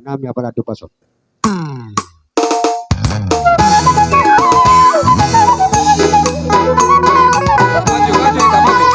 nami abalado pasok. Maju, maju, kita maju.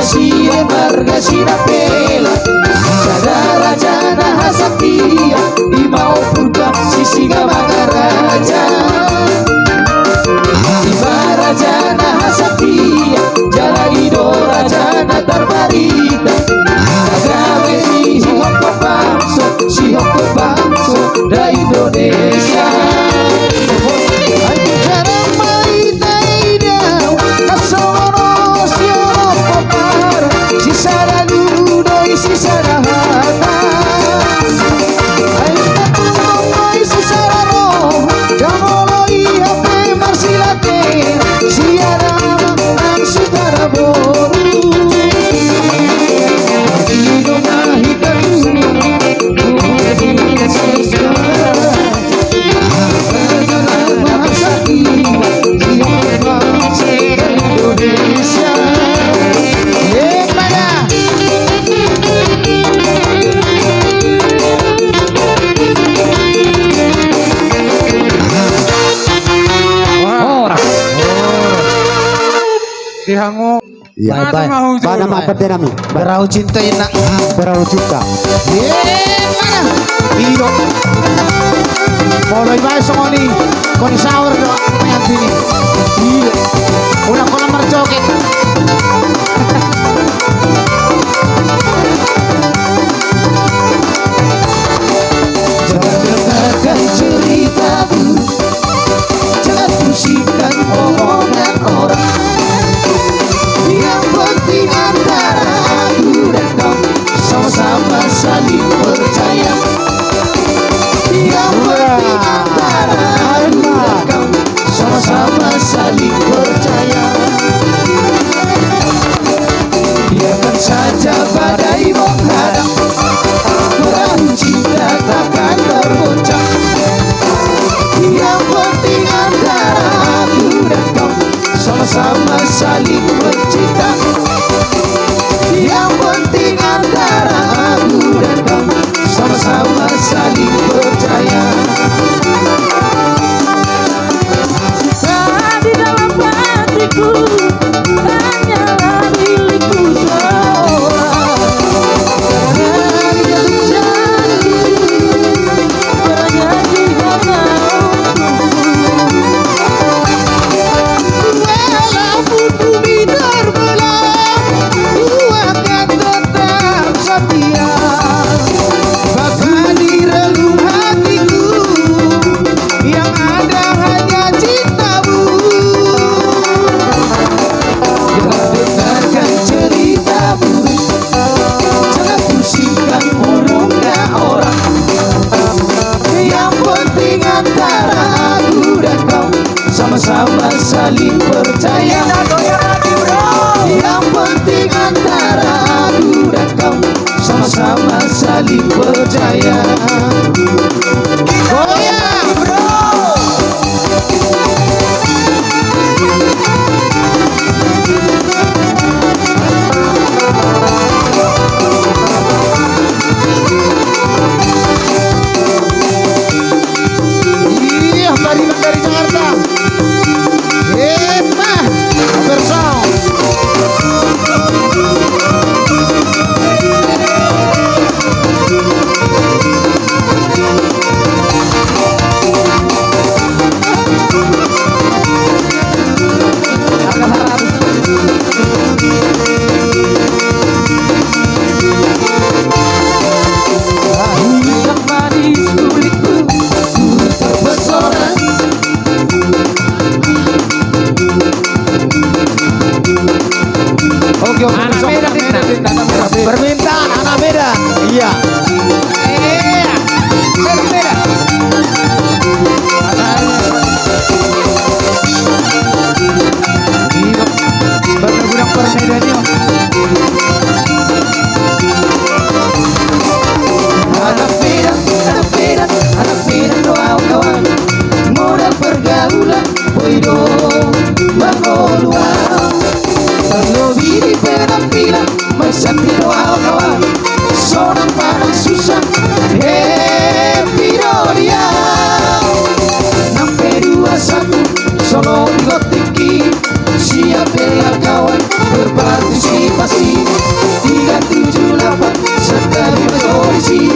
Sia Iya. Bye-bye. Bana mapet nami. Berau cinta ina. Berau cinta. Mana? Iyo. Poloy ba songoni? Kon shower do mayan sini. Iyo. Ulang kolam mercoket. Jangan dengarkan ceritaku. Jangan pusingkan omongan orang. Yang penting antara aku dan kau sama-sama saling percaya. Yang penting antara aku dan kau sama-sama saling percaya. Biarkan saja badai menghadang, perahu cinta takkan tergoncang. Yang penting antara aku dan kau sama-sama saling mencinta. Yang penting antara aku dan kau sama-sama saling percaya. Di dalam hatiku hanyalah milikku seorang. Karena jatuh janji, berjanji hanya Walaupun bumi terbelah, ku akan tetap setia. Bahkan di relung hatiku yang ada hanya cintamu. Jangan dengarkan ceritamu, jangan pusingkan omongan orang. Yang penting antara aku dan kau sama-sama saling percaya. Yang penting antara aku dan kau sama-sama saling percaya. Goyang bro. Iya, Bariman dari Jakarta. Emah, bersong. yang manis kulitku. Terpesona. Oke, Anak Medan, Medan, anak Medan. permintaan anak Medan. Iya. Iya. Medan, Medan. Iya. Bergudang permedannya. Anak Medan, anak Medan, anak Medan doa kawan. Modal pergaulan, poido mengoluan. Terlebih di penampilan, mesanti doa kawan. Sonang padang susah, happy dia. 621 solo digotiki. Siap ya kawan berpartisipasi. 378 sekali berkoalisi.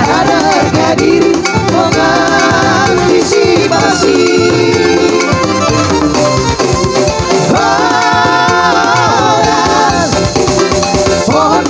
Ada harga diri mengantisipasi. Badan pohon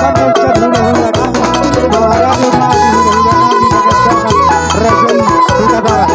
akan mengucap hula-hula kami bahwa Radio Maju hula-hula kami mengerjakan region Huta Barat.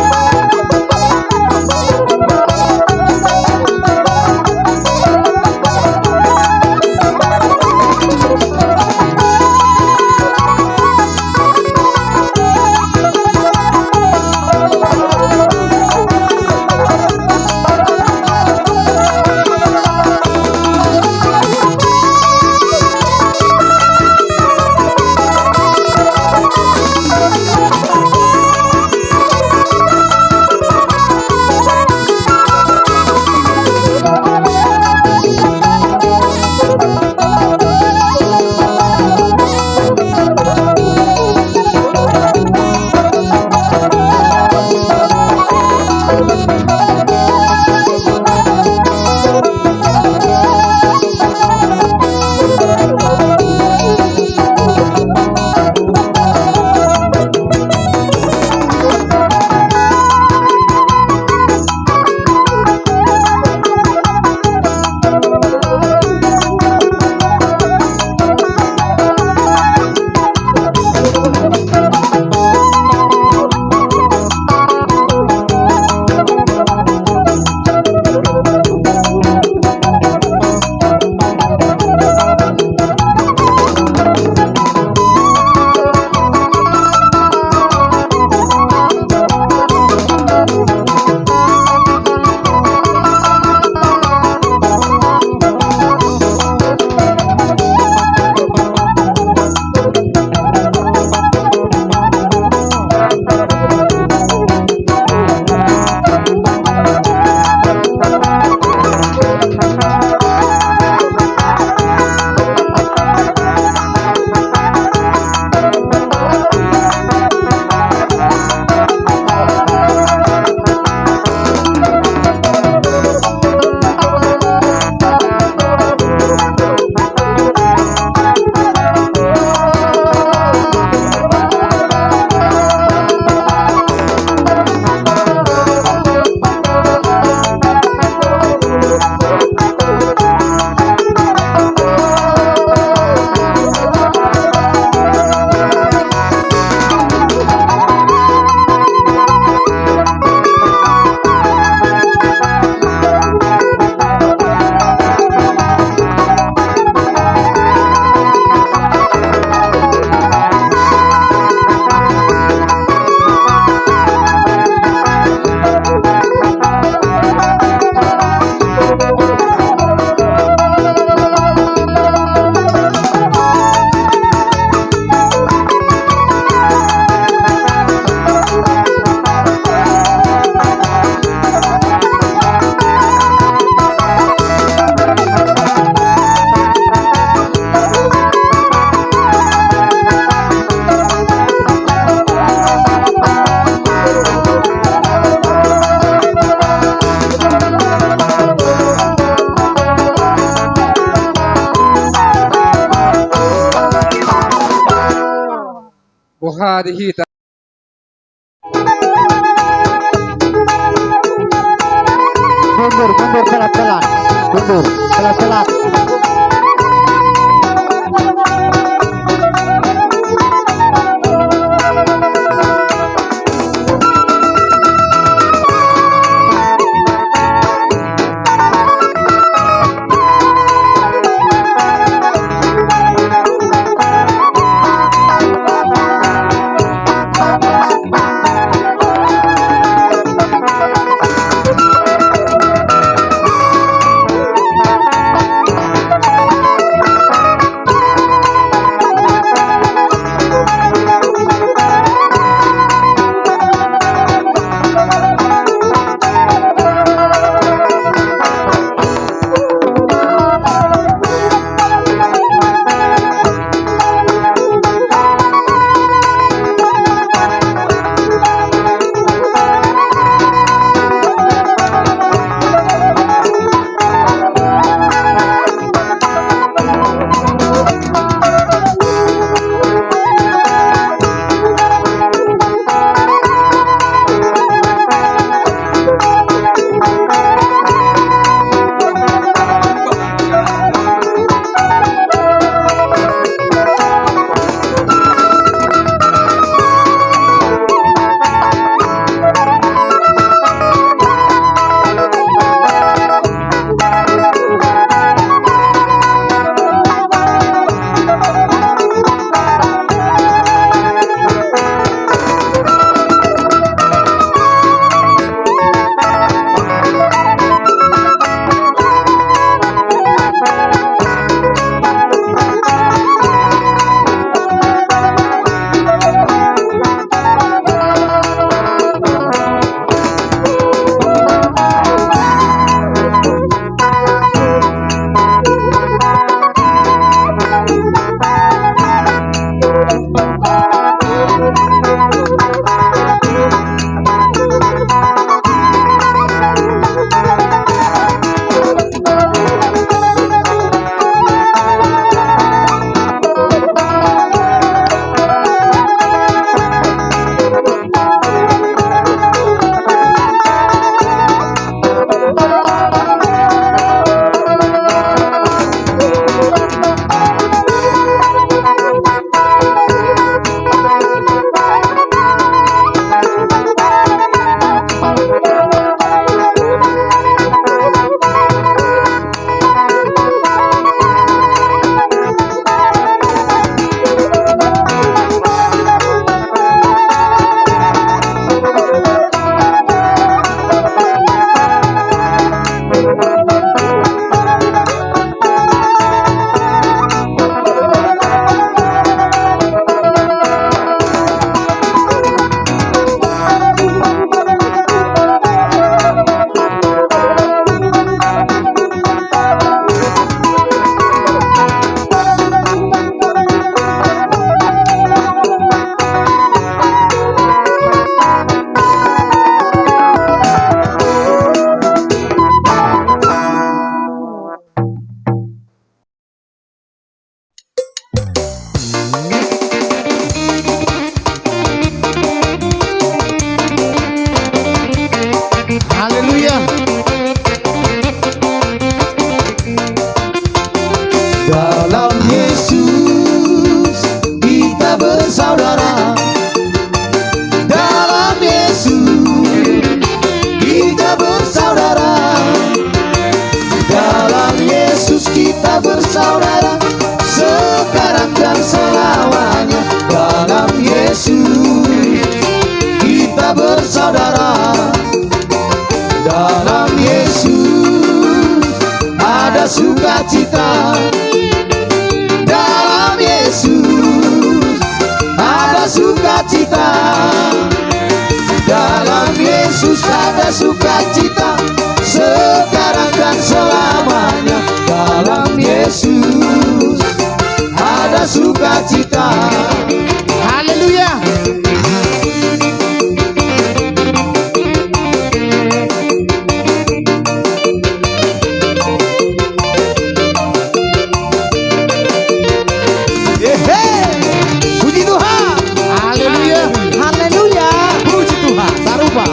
وهذه Mundur, mundur pelan-pelan. Mundur, pelan-pelan. Haleluya. Dalam Yesus kita bersaudara. Dalam Yesus kita bersaudara. Dalam Yesus kita bersaudara, sekarang dan selamanya. Dalam Yesus kita bersaudara. Dalam Yesus ada sukacita. Dalam Yesus ada sukacita. Dalam Yesus ada sukacita, sekarang dan selamanya. Dalam Yesus ada sukacita. Haleluya. Puji Tuhan. Haleluya. Haleluya. Puji Tuhan. Sarupa.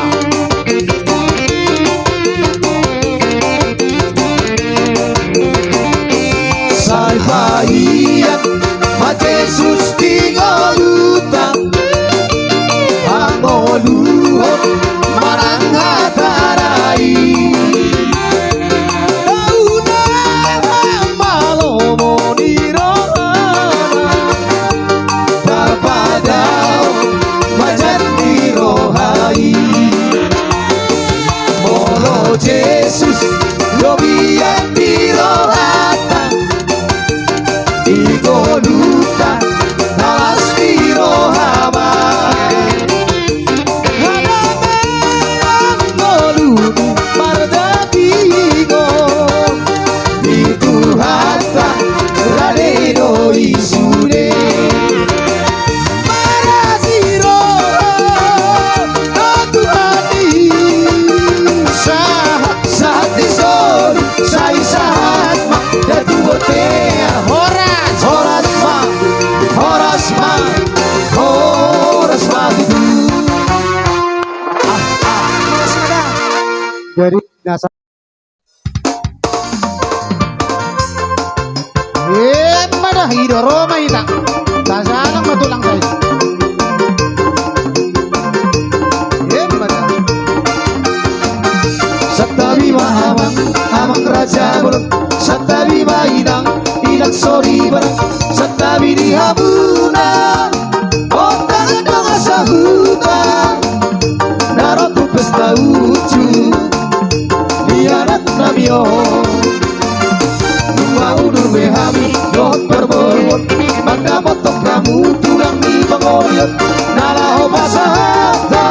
Sai paian ma Jesus tingoluta angoluho marangatarai dauna malomo nirona tapadao majati rohai molo Jesus lobian dirohata Igoluta nalas pirohama Haname angoluni mardatigo Dituhata radero isure Marasiro Natuhani Sahat isol Sai sahatma Datuotea Horas. Horas ma Dari dasar Mana hido Roma ita. Tasalang matulang guys. Mana. Satabi mahamang amang raja bolong Satabi maidang ilang sori barang Satabi di habuna Otang dong asahuta Narotu pesta ucu Lianat namio Dua udur behami Dohot berborot Maka motok kamu tulang di pangoliot Nalaho pasahata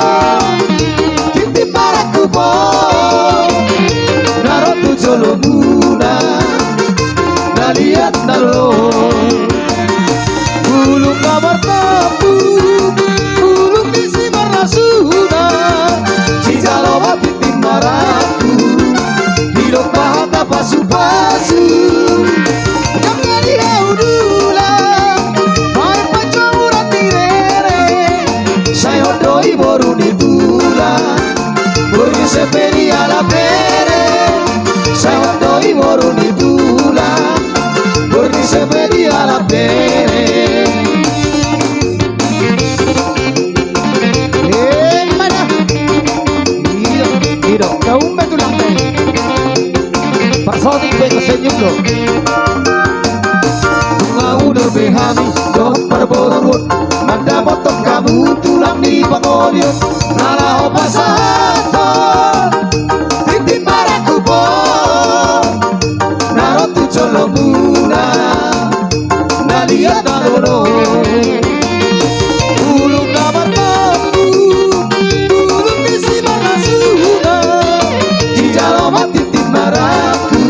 Titip paraku po Narotu jolomuna Naliat nalo Ulung kamar tapu Ulung isi marasuna Cijalo mapitin maraku Hidup bahata pasu-pasu Jangan dihaudula Hai pancaurat direre Saya hodoi boru ditula Burni sepedi ala pere Saya hodoi boru ditula Burni sepedi ala pere Mana. Hido. Daun betulang guys. Pasotik beko senyumlo Bunga udah behami Doh perborot Manda motok kamu tulang di pangoliot Nalaho pasato Titip maraku po Narotu colomuna Naliat nalono Ulung kamar tapu Ulung bisi marasuna Cijalo matitip maraku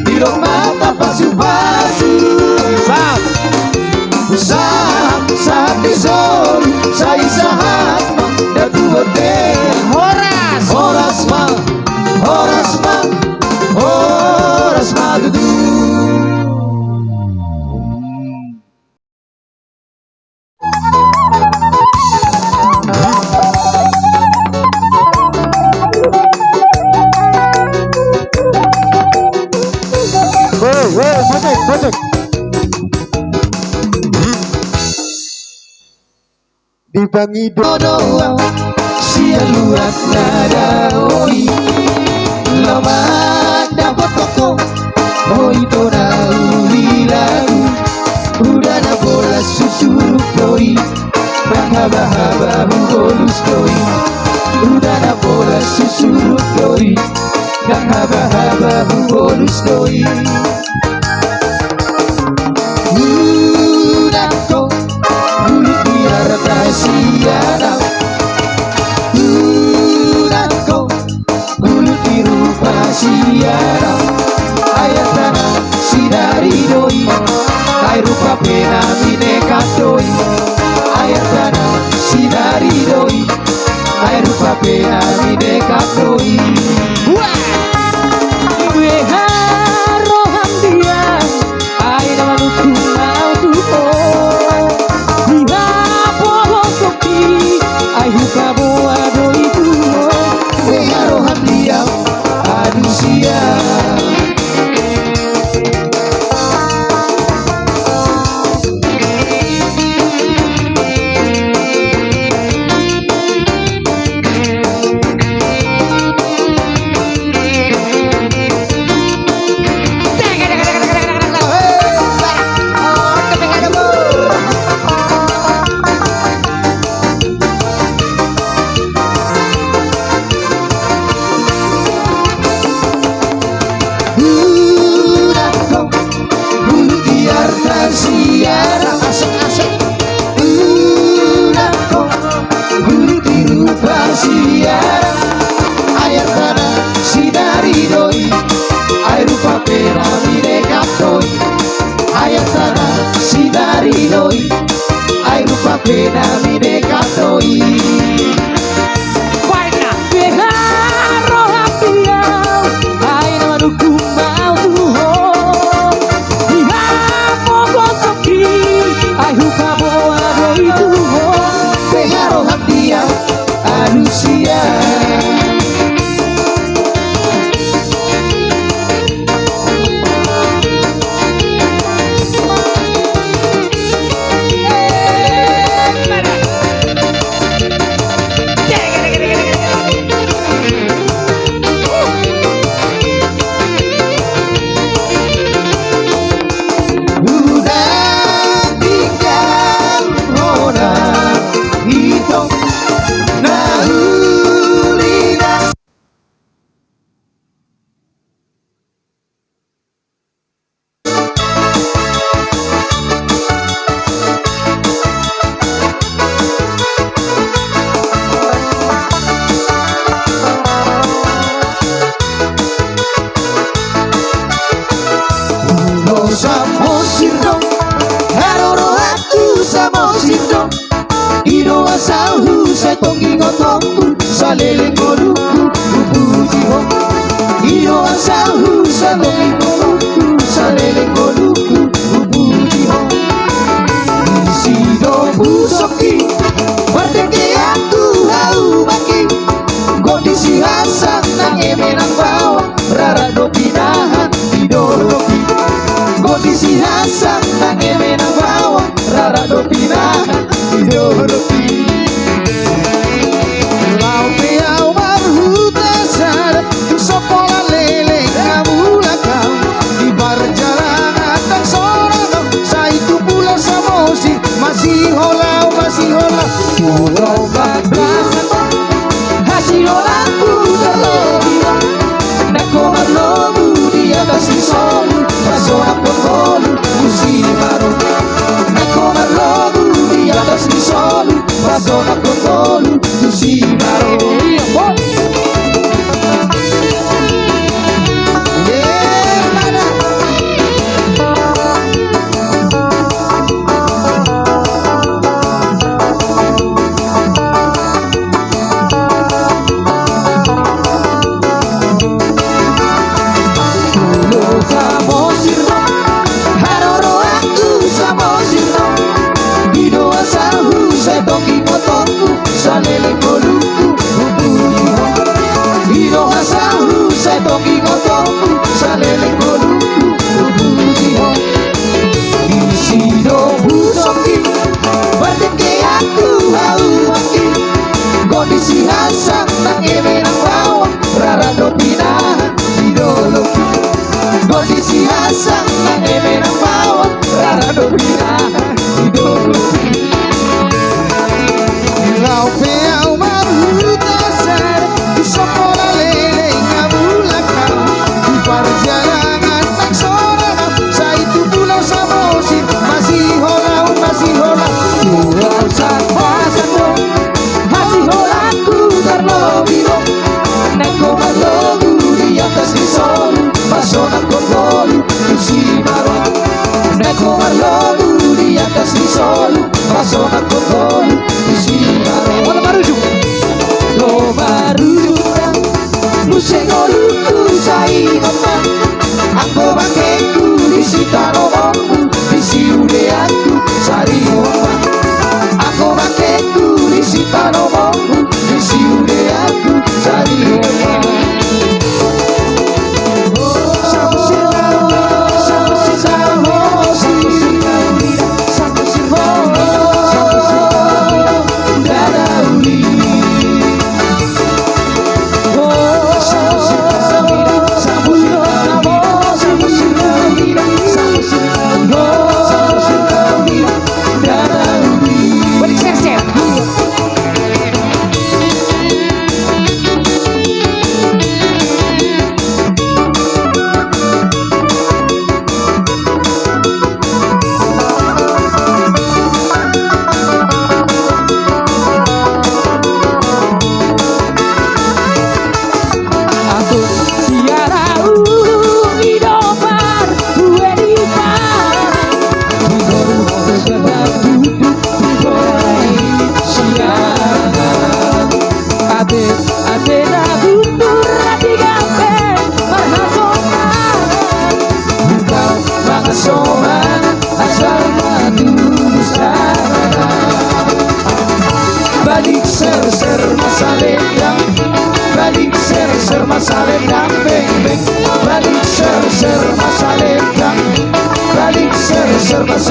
Dirok mata pasu-pasu Sahat isol Sai sahat ma Datu hotel Horas. Horas ma dudu di Bang Ido. doa sia luat nada oi lama dapat toko oi dona ulilagu udah na bola susuruk doi bahaba bonus doi udah na bola susuruk doi bahaba bonus doi udah kok bulu biar kasihan udah kok bulu biru kasihan ayat tanah sinari doi air rupa pena bineka doi ayat tanah sinari doi air rupa pena bineka doi Gue harohan dia air manuku mau tuho dia pohon sopi air huka boa doi tuho Pengaruhan diam aduh siang udah kok bulu biar tersiar asik-asik udah kok bulu biru tersiar air tanah sinari doi air rupa piramide kapdoi air tanah sinari doi air rupa piramide kapdoi Gue harohan dia air manuku mau tuho dia pohon sopi air huka boa doi tuho pengaruhan dia aduh siang udah tinggal orang hidup nah ulidah ulo samo sirdo haroro aku samo sirdo ino asal husai tongi ngotongku salele ngoluku upuji ho ino asal husai tongi ngoluku salele ngoluku upuji ho isi do pusoki wardeke aku hau maki kondisi hasan nang emenang bawa rara do pinahan idoloki kondisi hasan nang emenang bawa rara do pinahan idoloki lau piau marhuta sada sopola lele kamu lakau di perjalanan tak sorang saya itu pula samosi masih holau pulau bablasan hasil olaku terlebih nak komar lobu dia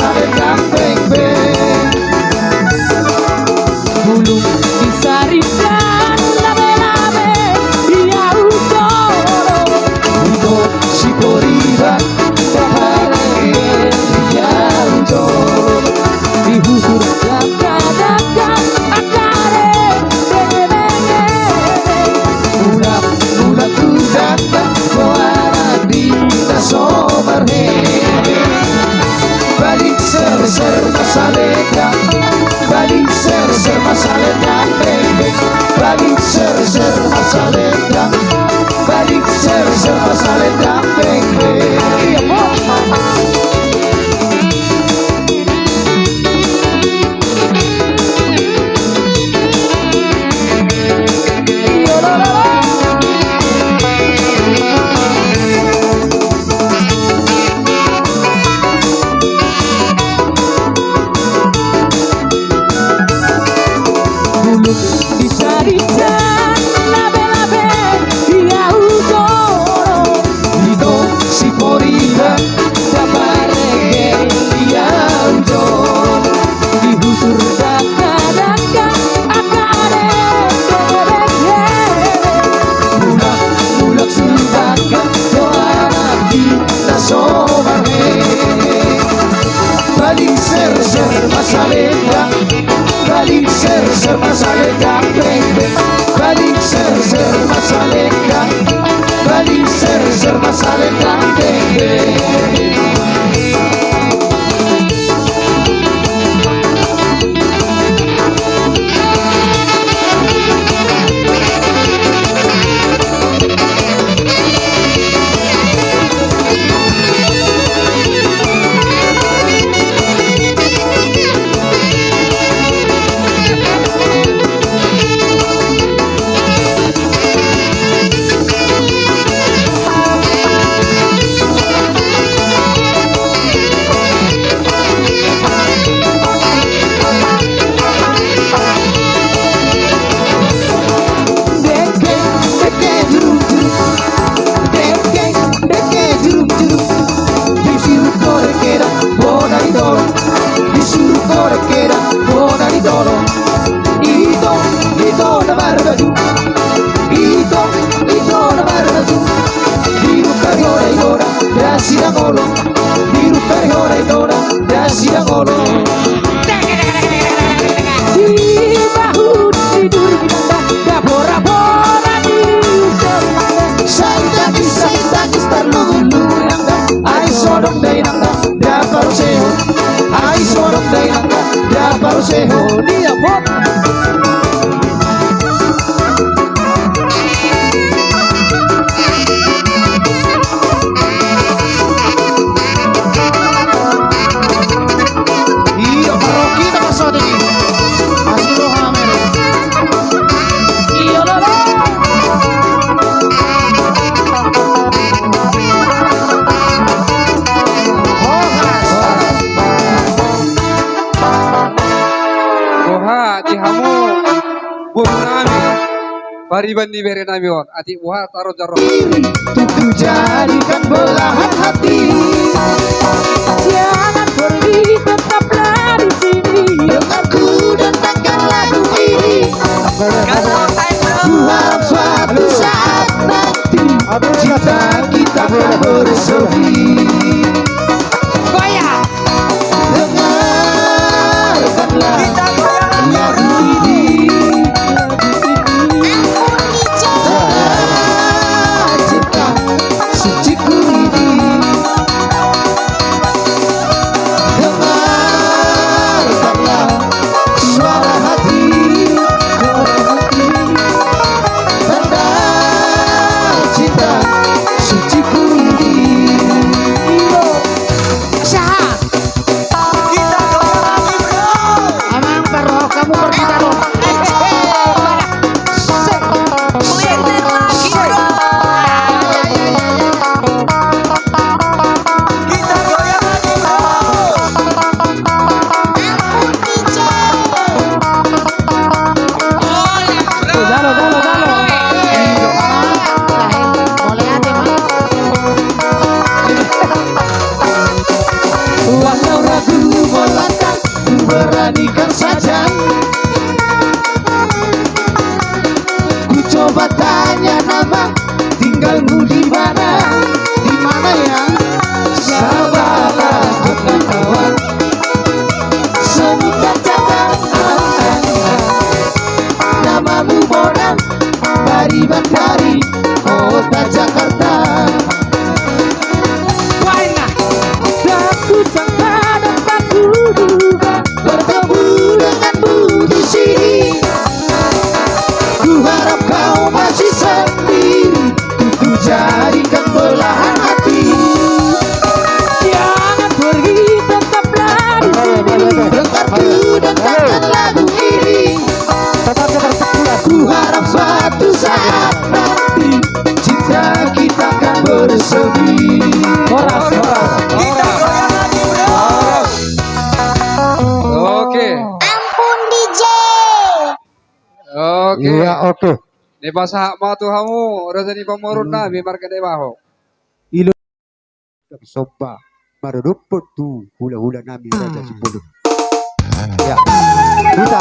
selendang beng-beng. Bulung disarikan labe-labe dia utoro Itu si Borira Bahare dia ujol. dihubur daka-daka akare benge-benge Budak-budak tudaka Koara dina somar hebe. Balik ser-ser masaleka, balik ser-ser masaleka baby. Balik ser-ser masaleka, balik ser-ser masaleka baby. Iya po. disarikan labe-labe dia utoro Itu si Borira Bahare dia ujol. dihubur daka-daka akare benge-benge Budak-budak sedangkan Koara dina somar hebe. Balik ser-ser masaleka, balik ser-ser masaleka baby. Balik ser-ser masaleka, balik ser-ser masaleka baby. di bahu tidur kita gabora-bora di serangga Sai-takis terlulu nangga, ai sodok dai nangga, da paruseho, ai sodok dai nangga, da paruseho, dia pop. Iya, paroki na kasodi. Asilo hamere. iyo lolo Boha di hamu bum nami bariban di bere nami on ati boha taro jaro Tuku jadikan belahan hati, jangan pergi tetaplah di sini dengarku dan takkan lagu ini. Ku harap suatu saat nanti cinta kita akan bersemi. goyang Dengarkanlah lagu ini. Cinta suciku ini. beranikan saja. Ku coba tanya nama, tinggalmu di mana? Di mana ya? Sabarlah bukan kawan, sebutkan jangan namamu Bonang dari Bandari kota Jakarta. Tak ku sangka dan tak ku duga Bertemu denganmu di sini, ku harap kau masih sendiri, ku jadikan belahan hati. Jangan pergi, tetaplah di sini. Dengarku dengarkan lagu ini, ku harap suatu saat nanti cinta kita akan bersemi. Oke. Ampun DJ. Oke. Iya, oke. Di bahasa mau tuh kamu rasanya pemurun nabi marga dewaho. Soba marudupot tu hula-hula nami Raja Sipulung. Ya, kita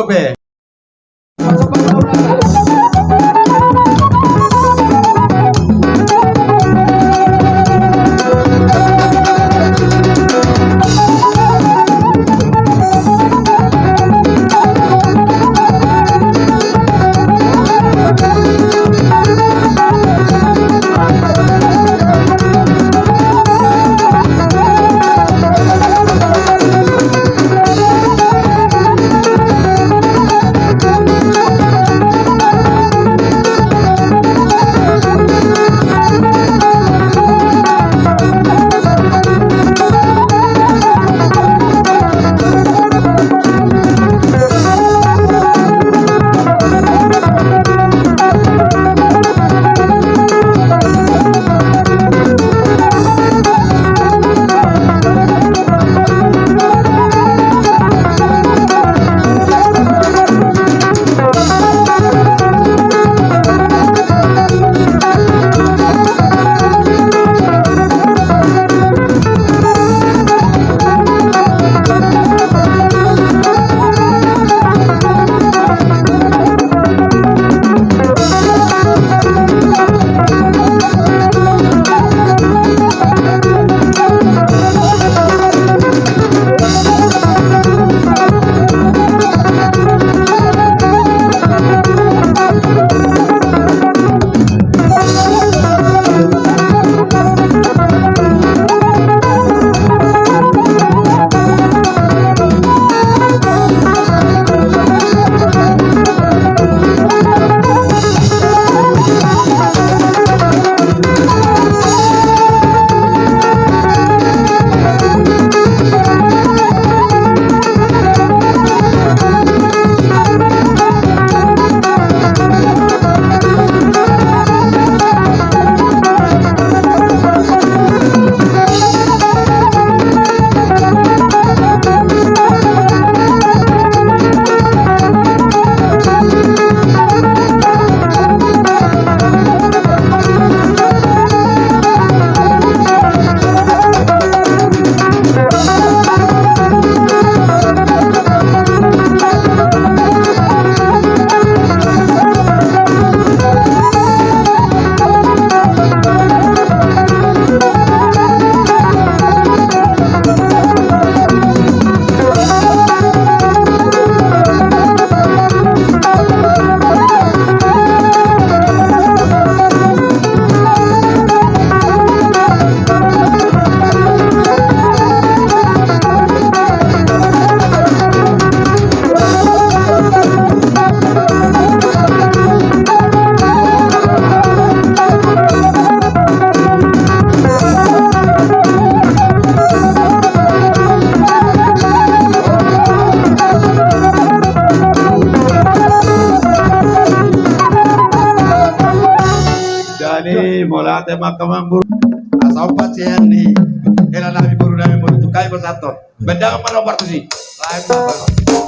be. Mola tema kamang buru asal pacen ni ela nabi buru tukai bertato benda mana waktu sih lain apa